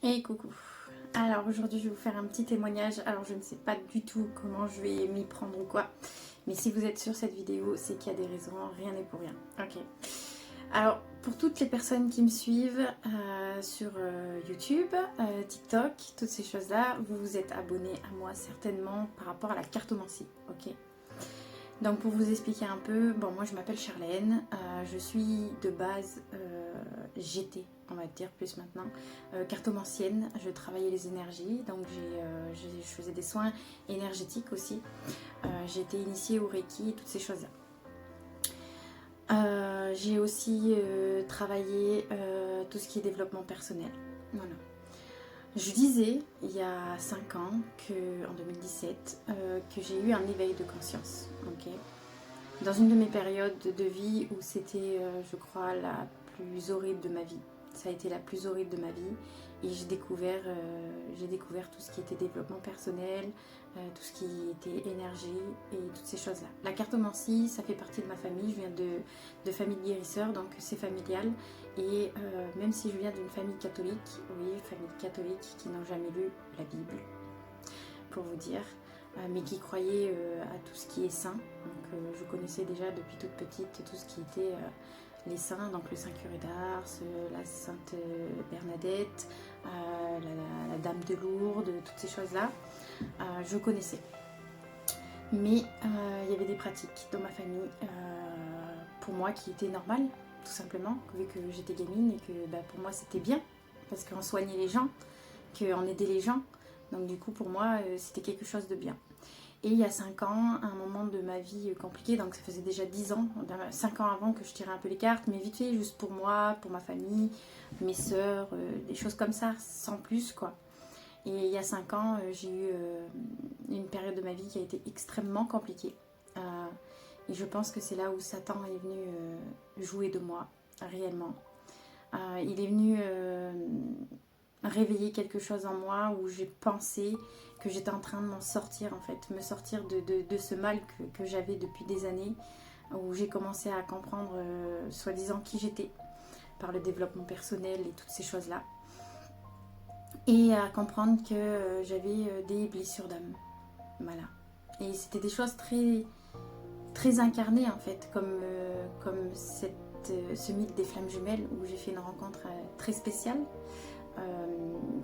Et coucou. Alors aujourd'hui je vais vous faire un petit témoignage. Alors je ne sais pas du tout comment je vais m'y prendre ou quoi. Mais si vous êtes sur cette vidéo, c'est qu'il y a des raisons, rien n'est pour rien. Ok. Alors pour toutes les personnes qui me suivent sur YouTube, TikTok, toutes ces choses-là, vous vous êtes abonnés à moi certainement par rapport à la cartomancie. Ok. Donc pour vous expliquer un peu, bon moi je m'appelle Charlène, je suis de base j'étais, on va dire plus maintenant, cartomancienne, je travaillais les énergies, donc je faisais des soins énergétiques aussi, j'ai été initiée au Reiki, toutes ces choses-là. J'ai aussi travaillé tout ce qui est développement personnel, voilà. Je disais il y a 5 ans, en 2017, que j'ai eu un éveil de conscience. Okay, dans une de mes périodes de vie où c'était, je crois, la plus horrible de ma vie. Ça a été la plus horrible de ma vie. Et j'ai découvert tout ce qui était développement personnel, tout ce qui était énergie et toutes ces choses-là. La cartomancie, ça fait partie de ma famille. Je viens de famille de guérisseurs, donc c'est familial. Et même si je viens d'une famille catholique, oui, famille catholique qui n'ont jamais lu la Bible, pour vous dire, mais qui croyait à tout ce qui est saint. Donc je connaissais déjà depuis toute petite tout ce qui était les saints, donc le Saint Curé d'Ars, la Sainte Bernadette, la Dame de Lourdes, toutes ces choses-là, je connaissais. Mais il y avait des pratiques dans ma famille, pour moi, qui étaient normales, tout simplement, vu que j'étais gamine et que pour moi c'était bien, parce qu'on soignait les gens, qu'on aidait les gens. Donc du coup pour moi c'était quelque chose de bien. Et il y a 5 ans, un moment de ma vie compliqué, donc ça faisait déjà 10 ans, 5 ans avant que je tirais un peu les cartes, mais vite fait juste pour moi, pour ma famille, mes sœurs, des choses comme ça, sans plus quoi. Et il y a 5 ans, j'ai eu une période de ma vie qui a été extrêmement compliquée. Et je pense que c'est là où Satan est venu jouer de moi, réellement. Il est venu réveiller quelque chose en moi où j'ai pensé que j'étais en train de m'en sortir en fait, me sortir de ce mal que j'avais depuis des années, où j'ai commencé à comprendre soi-disant qui j'étais par le développement personnel et toutes ces choses-là, et à comprendre que j'avais des blessures d'âme, voilà. Et c'était des choses très, très incarnées en fait, comme ce mythe des flammes jumelles où j'ai fait une rencontre très spéciale.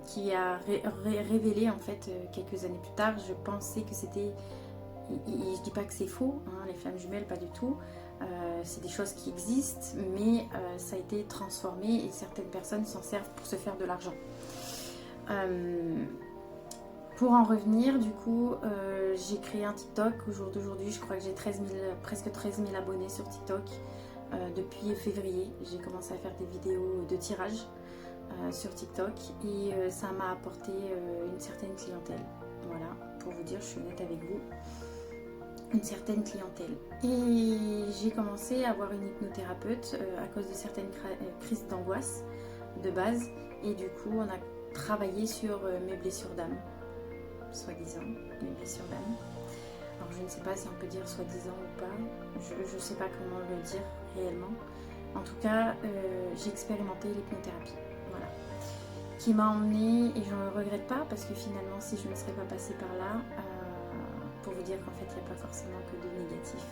Qui a révélé en fait quelques années plus tard. Je pensais que c'était, et je dis pas que c'est faux, hein, les flammes jumelles, pas du tout, c'est des choses qui existent, mais ça a été transformé et certaines personnes s'en servent pour se faire de l'argent. Pour en revenir, du coup, j'ai créé un TikTok. Au jour d'aujourd'hui, je crois que j'ai presque 13 000 abonnés sur TikTok. Depuis février, j'ai commencé à faire des vidéos de tirage sur TikTok et ça m'a apporté une certaine clientèle. Voilà, pour vous dire, je suis honnête avec vous, une certaine clientèle. Et j'ai commencé à avoir une hypnothérapeute à cause de certaines crises d'angoisse de base, et du coup on a travaillé sur mes blessures d'âme, soi-disant, mes blessures d'âme. Alors je ne sais pas si on peut dire soi-disant ou pas, je ne sais pas comment le dire réellement. En tout cas, j'ai expérimenté l'hypnothérapie, voilà, qui m'a emmenée, et je ne le regrette pas, parce que finalement, si je ne serais pas passée par là, pour vous dire qu'en fait, il n'y a pas forcément que de négatif.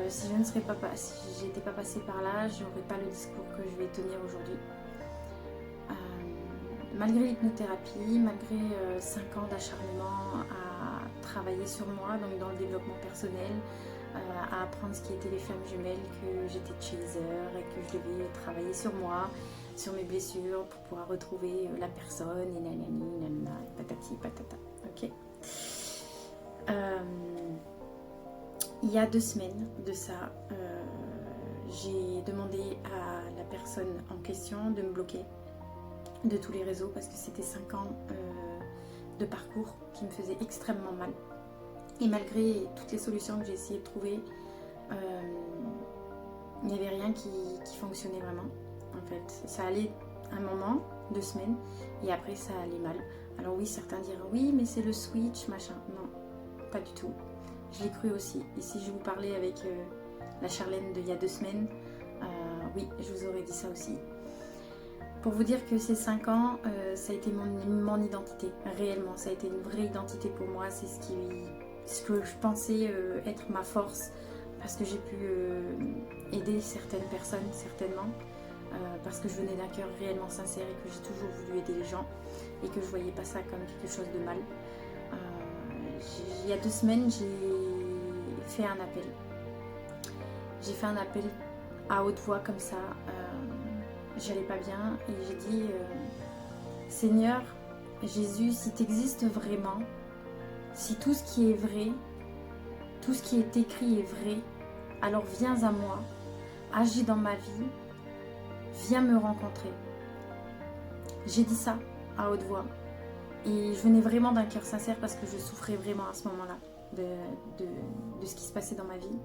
Si j'étais pas passée par là, je n'aurais pas le discours que je vais tenir aujourd'hui. Malgré l'hypnothérapie, malgré 5 ans d'acharnement à travailler sur moi, donc dans le développement personnel, à apprendre ce qui était les flammes jumelles, que j'étais chaser et que je devais travailler sur moi, sur mes blessures pour pouvoir retrouver la personne, et nanani, nanana, patati, patata. Ok. Il y a 2 semaines de ça, j'ai demandé à la personne en question de me bloquer de tous les réseaux parce que c'était 5 ans de parcours qui me faisaient extrêmement mal. Et malgré toutes les solutions que j'ai essayé de trouver, il n'y avait rien qui fonctionnait vraiment. En fait, ça allait un moment, 2 semaines, et après ça allait mal. Alors oui, certains diront oui, mais c'est le switch, machin. Non, pas du tout. Je l'ai cru aussi. Et si je vous parlais avec la Charlène d'il y a 2 semaines, oui, je vous aurais dit ça aussi. Pour vous dire que ces 5 ans, ça a été mon identité, réellement. Ça a été une vraie identité pour moi. C'est ce que je pensais être ma force, parce que j'ai pu aider certaines personnes, certainement. Parce que je venais d'un cœur réellement sincère et que j'ai toujours voulu aider les gens et que je voyais pas ça comme quelque chose de mal. Il y a 2 semaines, j'ai fait un appel. J'ai fait un appel à haute voix comme ça. J'allais pas bien et j'ai dit Seigneur, Jésus, si tu existes vraiment, si tout ce qui est vrai, tout ce qui est écrit est vrai, alors viens à moi, agis dans ma vie, viens me rencontrer. J'ai dit ça à haute voix et je venais vraiment d'un cœur sincère parce que je souffrais vraiment à ce moment-là de ce qui se passait dans ma vie.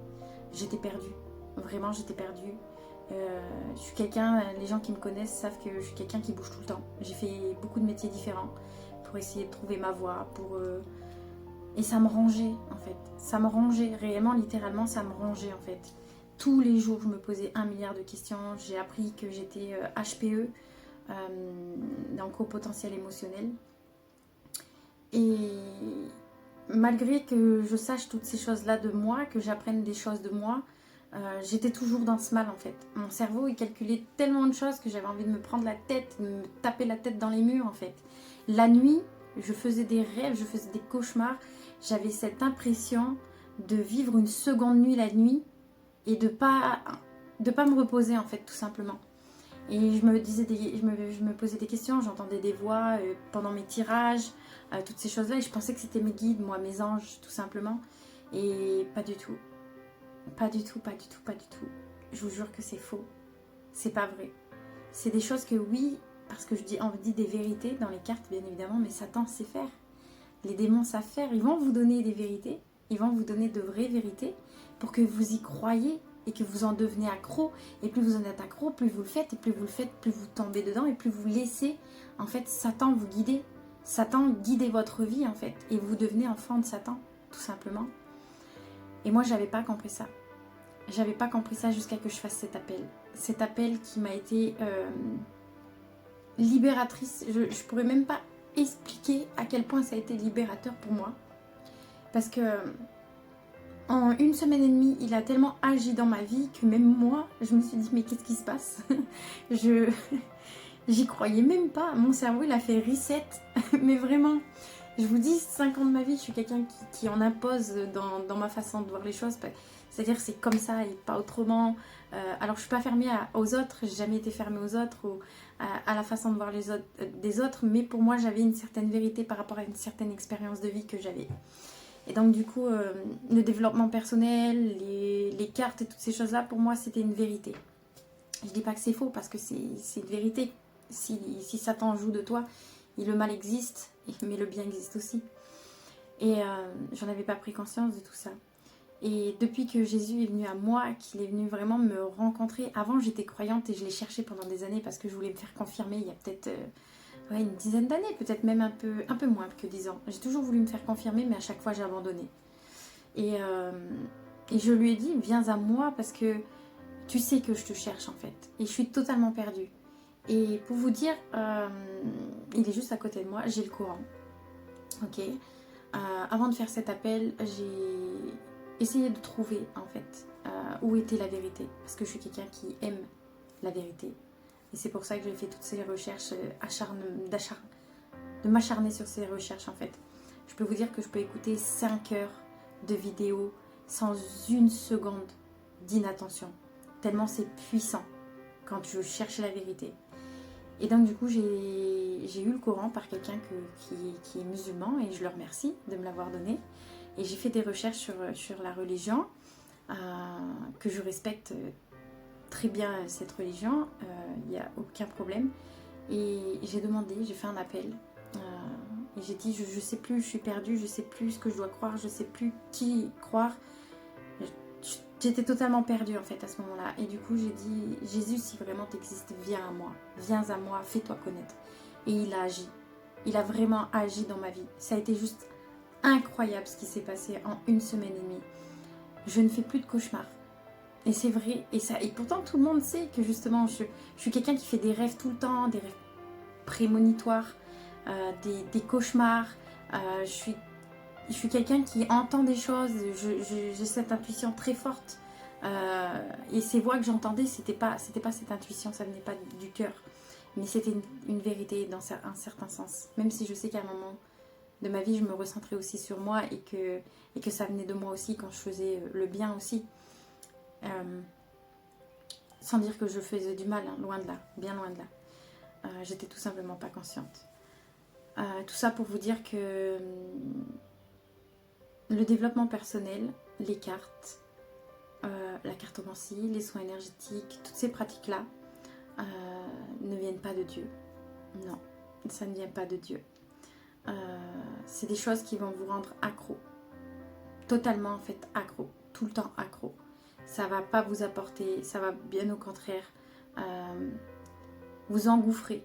J'étais perdue, vraiment j'étais perdue. Je suis quelqu'un, les gens qui me connaissent savent que je suis quelqu'un qui bouge tout le temps. J'ai fait beaucoup de métiers différents pour essayer de trouver ma voie, et ça me rongeait en fait. Ça me rongeait, réellement, littéralement, ça me rongeait en fait. Tous les jours, je me posais 1 milliard de questions. J'ai appris que j'étais HPE, donc haut potentiel émotionnel. Et malgré que je sache toutes ces choses-là de moi, que j'apprenne des choses de moi, j'étais toujours dans ce mal en fait. Mon cerveau il calculait tellement de choses que j'avais envie de me prendre la tête, de me taper la tête dans les murs en fait. La nuit, je faisais des rêves, je faisais des cauchemars. J'avais cette impression de vivre une seconde nuit la nuit et de pas me reposer en fait tout simplement. Et je me posais des questions, j'entendais des voix pendant mes tirages, toutes ces choses-là et je pensais que c'était mes guides, moi, mes anges tout simplement. Et pas du tout. Pas du tout, pas du tout, pas du tout. Je vous jure que c'est faux. C'est pas vrai. C'est des choses que oui, parce que on dit des vérités dans les cartes, bien évidemment, mais Satan sait faire. Les démons savent faire. Ils vont vous donner des vérités. Ils vont vous donner de vraies vérités pour que vous y croyez et que vous en devenez accro. Et plus vous en êtes accro, plus vous le faites. Et plus vous le faites, plus vous tombez dedans. Et plus vous laissez, en fait, Satan vous guider. Satan guider votre vie, en fait. Et vous devenez enfant de Satan, tout simplement. Et moi, j'avais pas compris ça. J'avais pas compris ça jusqu'à que je fasse cet appel. Cet appel qui m'a été libératrice. Je pourrais même pas expliquer à quel point ça a été libérateur pour moi. Parce que en 1 semaine et demie, il a tellement agi dans ma vie que même moi, je me suis dit mais qu'est-ce qui se passe? J'y croyais même pas. Mon cerveau, il a fait reset. Mais vraiment, je vous dis, 5 ans de ma vie, je suis quelqu'un qui en impose dans ma façon de voir les choses. C'est-à-dire c'est comme ça et pas autrement. Alors je suis pas fermée aux autres, j'ai jamais été fermée aux autres ou à la façon de voir des autres. Mais pour moi, j'avais une certaine vérité par rapport à une certaine expérience de vie que j'avais. Et donc du coup, le développement personnel, les cartes et toutes ces choses-là, pour moi, c'était une vérité. Je dis pas que c'est faux parce que c'est une vérité. Si Satan joue de toi, le mal existe, mais le bien existe aussi. Et j'en avais pas pris conscience de tout ça. Et depuis que Jésus est venu à moi, qu'il est venu vraiment me rencontrer, avant j'étais croyante et je l'ai cherché pendant des années parce que je voulais me faire confirmer il y a peut-être une dizaine d'années, peut-être même un peu moins que 10 ans. J'ai toujours voulu me faire confirmer, mais à chaque fois j'ai abandonné. Et je lui ai dit, viens à moi parce que tu sais que je te cherche en fait. Et je suis totalement perdue. Et pour vous dire, il est juste à côté de moi, j'ai le Coran. Ok. Avant de faire cet appel, j'ai essayé de trouver en fait où était la vérité. Parce que je suis quelqu'un qui aime la vérité. Et c'est pour ça que j'ai fait toutes ces recherches, de m'acharner sur ces recherches en fait. Je peux vous dire que je peux écouter 5 heures de vidéos sans 1 seconde d'inattention. Tellement c'est puissant quand je cherche la vérité. Et donc du coup j'ai eu le Coran par quelqu'un qui est musulman et je le remercie de me l'avoir donné. Et j'ai fait des recherches sur la religion, que je respecte très bien cette religion, il n'y a aucun problème. Et j'ai demandé, j'ai fait un appel et j'ai dit je sais plus, je suis perdue, je sais plus ce que je dois croire, je sais plus qui croire. J'étais totalement perdue en fait à ce moment-là. Et du coup j'ai dit Jésus, si vraiment tu existes, viens à moi, fais-toi connaître. Et il a agi. Il a vraiment agi dans ma vie. Ça a été juste incroyable ce qui s'est passé en 1 semaine et demie. Je ne fais plus de cauchemars. Et c'est vrai. Et pourtant, tout le monde sait que justement, je suis quelqu'un qui fait des rêves tout le temps, des rêves prémonitoires, des cauchemars. Je suis quelqu'un qui entend des choses. J'ai cette intuition très forte. Et ces voix que j'entendais, c'était pas cette intuition, ça venait pas du cœur. Mais c'était une vérité dans un certain sens. Même si je sais qu'à un moment de ma vie, je me recentrais aussi sur moi et que ça venait de moi aussi quand je faisais le bien aussi. Sans dire que je faisais du mal, hein, loin de là, bien loin de là. J'étais tout simplement pas consciente. Tout ça pour vous dire que le développement personnel, les cartes, la cartomancie, les soins énergétiques, toutes ces pratiques-là ne viennent pas de Dieu. Non, ça ne vient pas de Dieu. C'est des choses qui vont vous rendre accro. Totalement en fait accro. Tout le temps accro. Ça va pas vous apporter, ça va bien au contraire vous engouffrer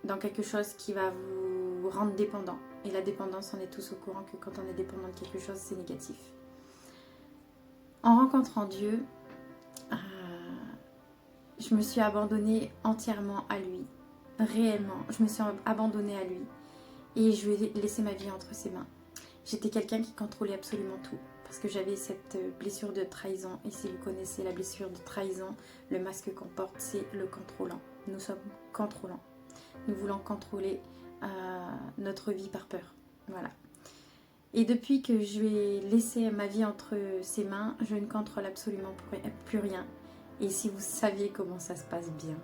dans quelque chose qui va vous rendre dépendant. Et la dépendance, on est tous au courant que quand on est dépendant de quelque chose, c'est négatif. En rencontrant Dieu, je me suis abandonnée entièrement à lui. Réellement, je me suis abandonnée à lui. Et je lui ai laissé ma vie entre ses mains. J'étais quelqu'un qui contrôlait absolument tout. Parce que j'avais cette blessure de trahison. Et si vous connaissez la blessure de trahison, le masque qu'on porte, c'est le contrôlant. Nous sommes contrôlants. Nous voulons contrôler notre vie par peur. Voilà. Et depuis que je lui ai laissé ma vie entre ses mains, je ne contrôle absolument plus rien. Et si vous saviez comment ça se passe bien,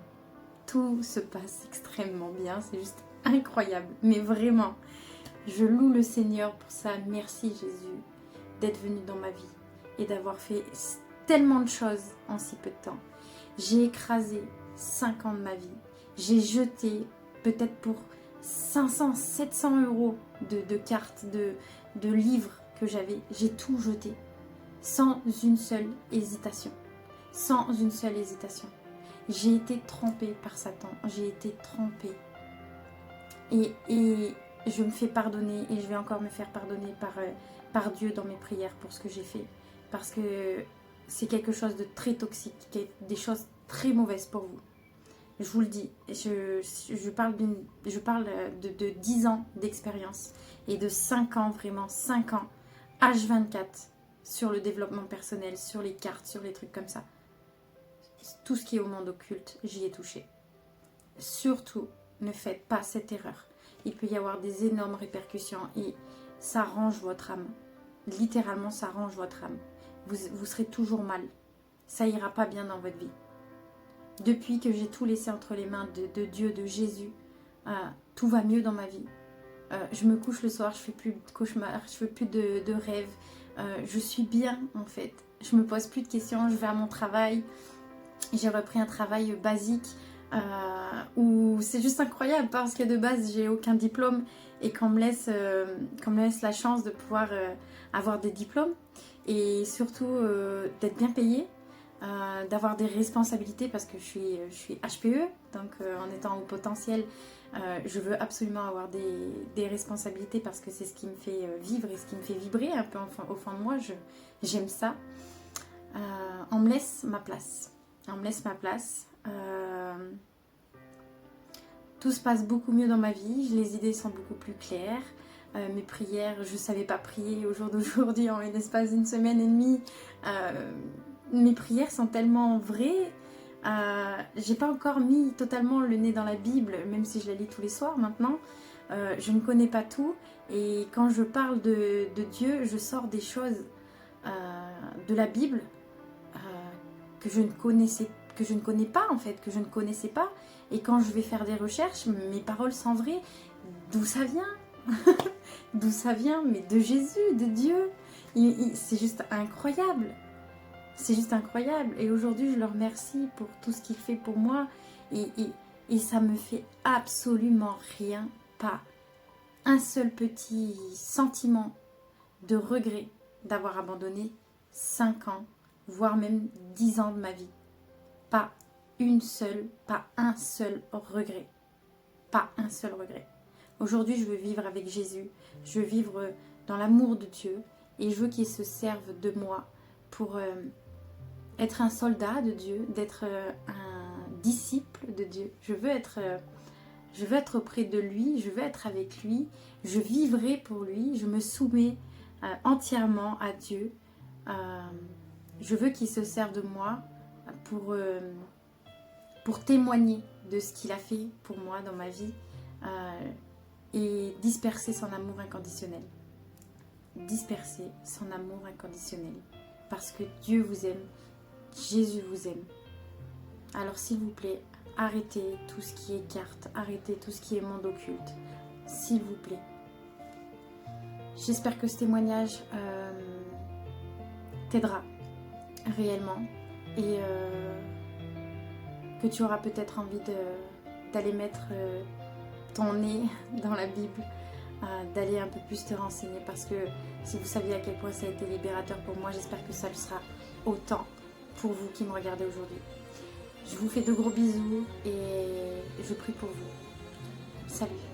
tout se passe extrêmement bien, c'est juste incroyable. Mais vraiment, je loue le Seigneur pour ça. Merci Jésus d'être venu dans ma vie et d'avoir fait tellement de choses en si peu de temps. J'ai écrasé 5 ans de ma vie. J'ai jeté peut-être pour 500, 700 euros de cartes, de livres que j'avais. J'ai tout jeté sans une seule hésitation. Sans une seule hésitation. J'ai été trompée par Satan. J'ai été trompée. Et je me fais pardonner et je vais encore me faire pardonner par Dieu dans mes prières pour ce que j'ai fait. Parce que c'est quelque chose de très toxique, des choses très mauvaises pour vous. Je vous le dis, je parle de 10 ans d'expérience et de 5 ans, vraiment 5 ans, H24, sur le développement personnel, sur les cartes, sur les trucs comme ça. Tout ce qui est au monde occulte, j'y ai touché. Surtout, ne faites pas cette erreur. Il peut y avoir des énormes répercussions et ça range votre âme. Littéralement, ça range votre âme. Vous serez toujours mal. Ça ira pas bien dans votre vie. Depuis que j'ai tout laissé entre les mains de Dieu, de Jésus, tout va mieux dans ma vie. Je me couche le soir, je fais plus de cauchemars, je fais plus de rêves. Je suis bien en fait. Je me pose plus de questions, je vais à mon travail. J'ai repris un travail basique où c'est juste incroyable parce que de base j'ai aucun diplôme et qu'on me laisse la chance de pouvoir avoir des diplômes et surtout d'être bien payée. D'avoir des responsabilités parce que je suis HPE, donc en étant au potentiel, je veux absolument avoir des responsabilités parce que c'est ce qui me fait vivre et ce qui me fait vibrer un peu au fond de moi, j'aime ça. On me laisse ma place. Tout se passe beaucoup mieux dans ma vie, les idées sont beaucoup plus claires. Mes prières, je ne savais pas prier au jour d'aujourd'hui en l'espace d'une semaine et demie. Mes prières sont tellement vraies. J'ai pas encore mis totalement le nez dans la Bible, même si je la lis tous les soirs maintenant. Je ne connais pas tout. Et quand je parle de Dieu, je sors des choses de la Bible que je ne connais pas en fait, que je ne connaissais pas. Et quand je vais faire des recherches, mes paroles sont vraies. D'où ça vient? D'où ça vient? Mais de Jésus, de Dieu. C'est juste incroyable. C'est juste incroyable. Et aujourd'hui, je le remercie pour tout ce qu'il fait pour moi. Et ça me fait absolument rien, pas un seul petit sentiment de regret d'avoir abandonné 5 ans, voire même 10 ans de ma vie. Pas un seul regret. Pas un seul regret. Aujourd'hui, je veux vivre avec Jésus. Je veux vivre dans l'amour de Dieu. Et je veux qu'il se serve de moi pour être un soldat de Dieu, d'être un disciple de Dieu. Je veux être auprès de lui, je veux être avec lui, je vivrai pour lui, je me soumets entièrement à Dieu. Je veux qu'il se serve de moi pour témoigner de ce qu'il a fait pour moi dans ma vie et disperser son amour inconditionnel. Disperser son amour inconditionnel. Parce que Dieu vous aime, Jésus vous aime. Alors s'il vous plaît, arrêtez tout ce qui est carte, arrêtez tout ce qui est monde occulte. S'il vous plaît. J'espère que ce témoignage t'aidera réellement et que tu auras peut-être envie d'aller mettre ton nez dans la Bible, d'aller un peu plus te renseigner, parce que si vous saviez à quel point ça a été libérateur pour moi, j'espère que ça le sera autant pour vous qui me regardez aujourd'hui. Je vous fais de gros bisous et je prie pour vous. Salut!